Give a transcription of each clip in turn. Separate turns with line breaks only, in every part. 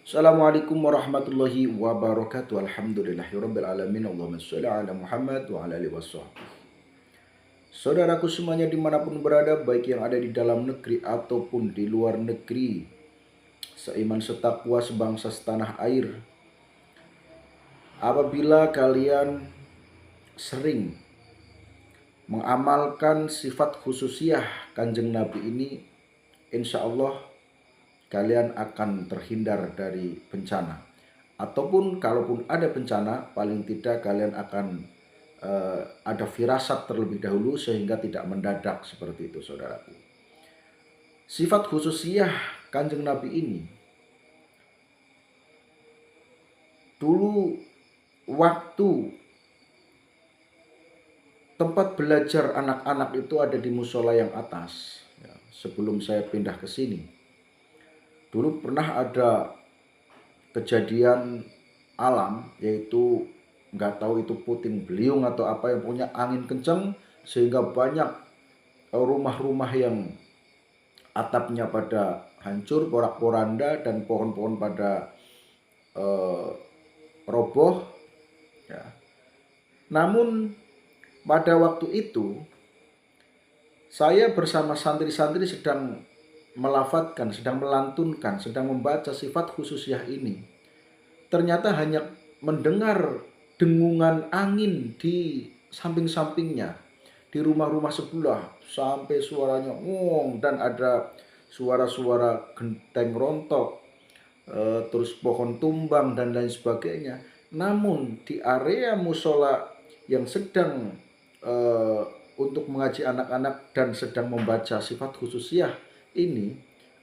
Assalamualaikum warahmatullahi wabarakatuh. Alhamdulillahirabbil alamin. Allahumma shalli ala Muhammad wa ala alihi washabbihi. Saudaraku semuanya dimanapun berada, baik yang ada di dalam negeri ataupun di luar negeri, seiman setakwa sebangsa setanah air. Apabila kalian sering mengamalkan sifat khususiyah Kanjeng Nabi ini, insya Allah kalian akan terhindar dari bencana. Ataupun kalaupun ada bencana, paling tidak kalian akan ada firasat terlebih dahulu sehingga tidak mendadak seperti itu, saudaraku. Sifat khususiyah Kanjeng Nabi ini, dulu waktu tempat belajar anak-anak itu ada di musola yang atas, ya, sebelum saya pindah ke sini. Dulu pernah ada kejadian alam, yaitu nggak tahu itu puting beliung atau apa, yang punya angin kencang sehingga banyak rumah-rumah yang atapnya pada hancur, porak-poranda, dan pohon-pohon pada roboh, ya. Namun pada waktu itu saya bersama santri-santri sedang melafadzkan, sedang melantunkan, sedang membaca sifat khususiyah ini. Ternyata hanya mendengar dengungan angin di samping-sampingnya, di rumah-rumah sebelah, sampai suaranya ngong, dan ada suara-suara genteng rontok, terus pohon tumbang dan lain sebagainya. Namun di area musola yang sedang untuk mengaji anak-anak dan sedang membaca sifat khususiyah ini,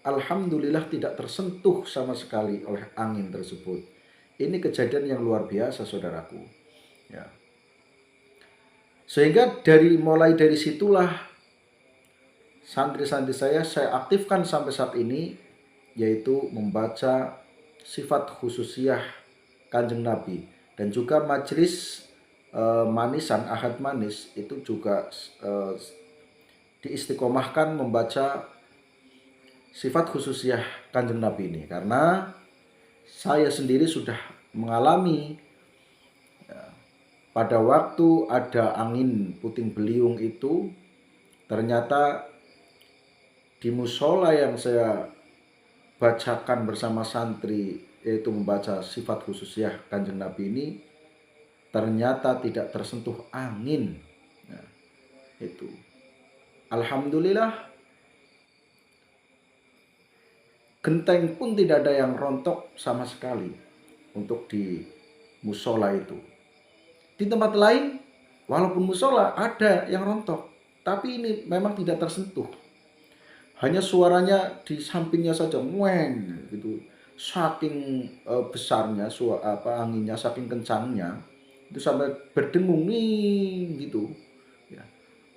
alhamdulillah tidak tersentuh sama sekali oleh angin tersebut. Ini kejadian yang luar biasa, saudaraku, ya. Sehingga mulai dari situlah santri-santri saya aktifkan sampai saat ini, yaitu membaca sifat khususiyah Kanjeng Nabi. Dan juga majelis manisan Ahad Manis itu juga diistiqomahkan membaca sifat khususiyah Kanjeng Nabi ini, karena saya sendiri sudah mengalami, ya, pada waktu ada angin puting beliung itu, ternyata di musola yang saya bacakan bersama santri, yaitu membaca sifat khususiyah Kanjeng Nabi ini, ternyata tidak tersentuh angin. Nah, itu alhamdulillah, genteng pun tidak ada yang rontok sama sekali untuk di musola itu. Di tempat lain, walaupun musola ada yang rontok, tapi ini memang tidak tersentuh. Hanya suaranya di sampingnya saja, weng gitu. Saking besarnya anginnya, saking kencangnya, itu sampai berdengung nih gitu, ya.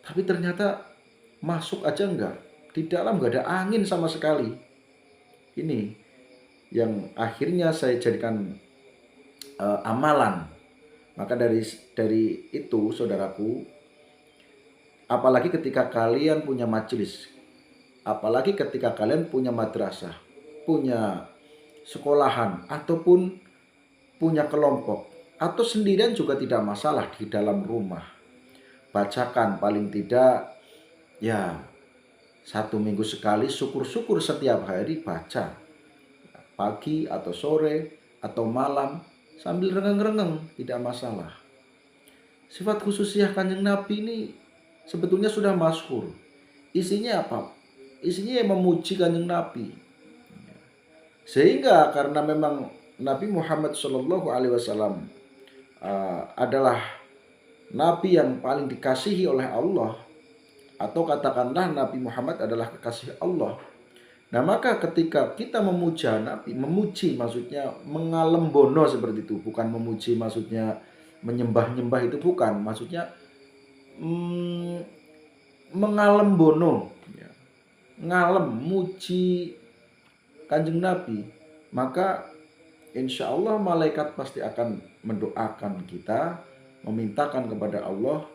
Tapi ternyata masuk aja enggak, di dalam enggak ada angin sama sekali. Ini yang akhirnya saya jadikan amalan. Maka dari itu, saudaraku, apalagi ketika kalian punya majelis, apalagi ketika kalian punya madrasah, punya sekolahan, ataupun punya kelompok, atau sendirian juga tidak masalah di dalam rumah, bacakan paling tidak ya 1 minggu sekali, syukur-syukur setiap hari baca, pagi atau sore atau malam, sambil rengeng-rengeng, tidak masalah. Sifat khususiyah Kanjeng Nabi ini sebetulnya sudah masyhur. Isinya apa? Isinya yang memuji Kanjeng Nabi. Sehingga karena memang Nabi Muhammad SAW adalah Nabi yang paling dikasihi oleh Allah, atau katakanlah Nabi Muhammad adalah kekasih Allah. Nah, maka ketika kita memuja Nabi, memuji maksudnya mengalembono seperti itu, bukan memuji maksudnya menyembah-nyembah, itu bukan. Maksudnya mengalembono, ya. Ngalem, muji Kanjeng Nabi, maka insya Allah malaikat pasti akan mendoakan kita, memintakan kepada Allah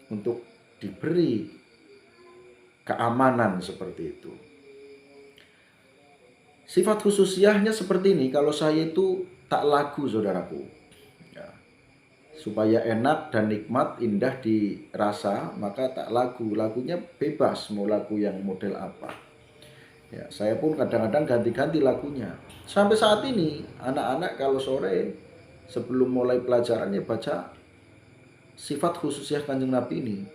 untuk diberi keamanan seperti itu. Sifat khususiyahnya seperti ini. Kalau saya itu tak lagu, saudaraku. Ya. Supaya enak dan nikmat, indah dirasa, maka tak lagu. Lagunya bebas, mau lagu yang model apa. Ya, saya pun kadang-kadang ganti-ganti lagunya. Sampai saat ini, anak-anak kalau sore sebelum mulai pelajarannya baca sifat khususiyah Kanjeng Nabi ini.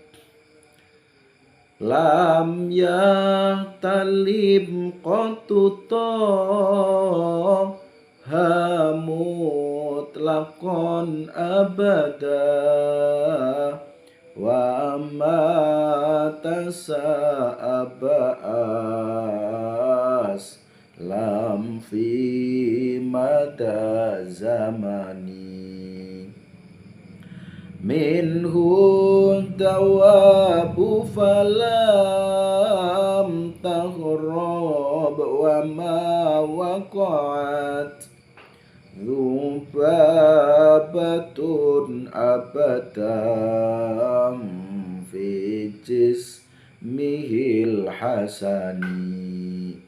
Lam yahtalim qatuto hamut lakon abada wa matasa abas lam fi mada zamani minhu tawabu falam tahrab wa ma waqa'at Zubabatun abadam fi jismihil hasani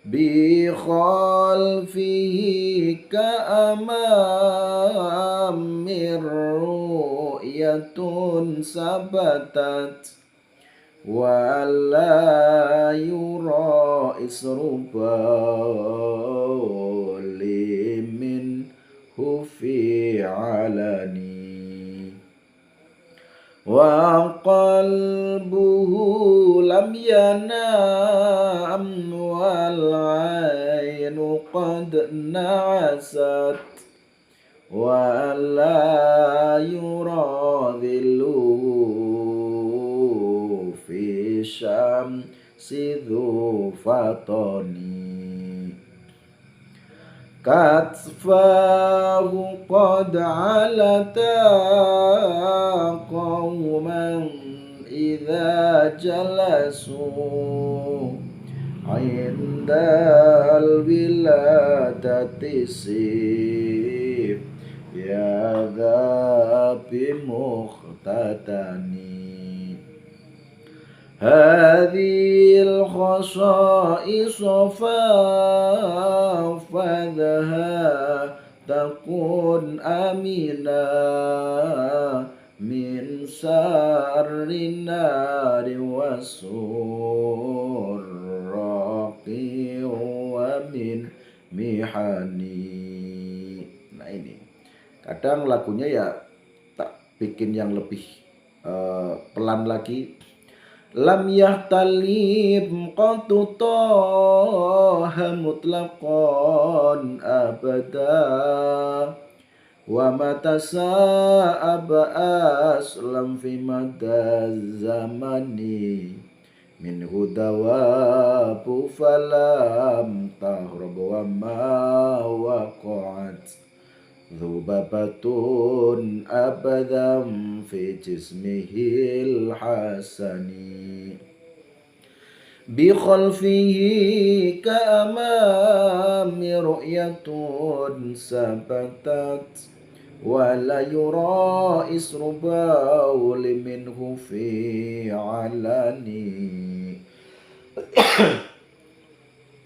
bi khalfihi ka'amamir ru'yatun sabatat wa la yura isrubali minhu fi alani wa qalbuhu lam yanam wal ainu qad na'asat wa la yura dhilluhu fi syamsi dhu fatani katfahu qad alata qawman idha jalasu indal wiladati sif ya dhabi mukhtatani hadhil khasa'is fadha takun amina min sarri nari wasurraqi wa min mihani. Nah ini kadang lagunya ya tak bikin yang lebih pelan lagi. Lam yahtalib qatu taha mutlaqan abada wa matasa'aba aslam fi madaz zamani min hudawabu falam tahrab wa ma waqa'at Zubabatun abadam fi jismihil hasani bi khalfihi ka'amami ru'yatun sabatat wa la yura isrubau minhu fi alani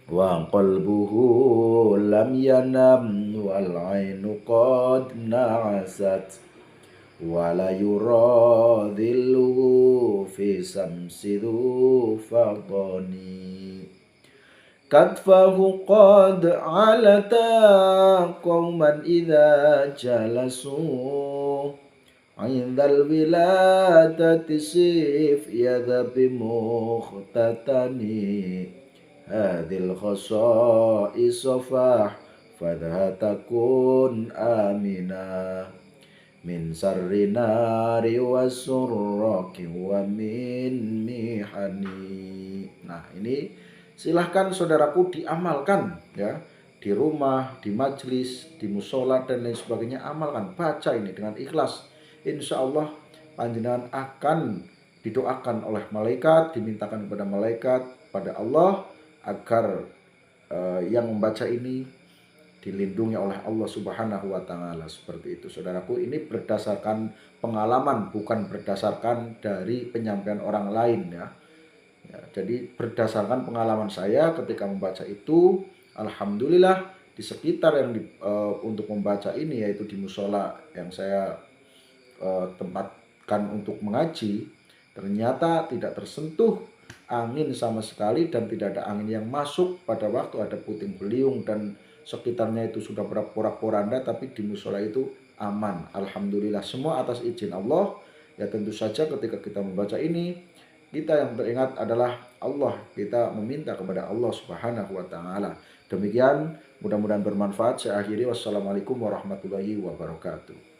wa qalbuhu lam yanam wal ainu qad na'asat wa la yura dhilluhu fi samsi dhu fadani katfahu qad alata qawman idha jalasu indal wiladati sif yadhabi mukhtatani hadhil khasa'is fadha takun amina min sarri nari wasurraqi wa min mihani. Nah ini silahkan saudaraku diamalkan ya, di rumah, di majlis, di musola dan lain sebagainya. Amalkan, baca ini dengan ikhlas. Insya Allah panjenengan akan didoakan oleh malaikat, dimintakan kepada malaikat, pada Allah agar yang membaca ini dilindungi oleh Allah Subhanahu wa Ta'ala. Seperti itu, saudaraku. Ini berdasarkan pengalaman, bukan berdasarkan dari penyampaian orang lain ya. Ya, jadi berdasarkan pengalaman saya ketika membaca itu, alhamdulillah di sekitar yang untuk membaca ini, yaitu di musola yang saya tempatkan untuk mengaji, ternyata tidak tersentuh angin sama sekali dan tidak ada angin yang masuk pada waktu ada puting beliung dan sekitarnya itu sudah berporak-poranda, tapi di musola itu aman. Alhamdulillah, semua atas izin Allah. Ya tentu saja ketika kita membaca ini, kita yang teringat adalah Allah. Kita meminta kepada Allah Subhanahu wa taala. Demikian, mudah-mudahan bermanfaat. Saya akhiri, wassalamualaikum warahmatullahi wabarakatuh.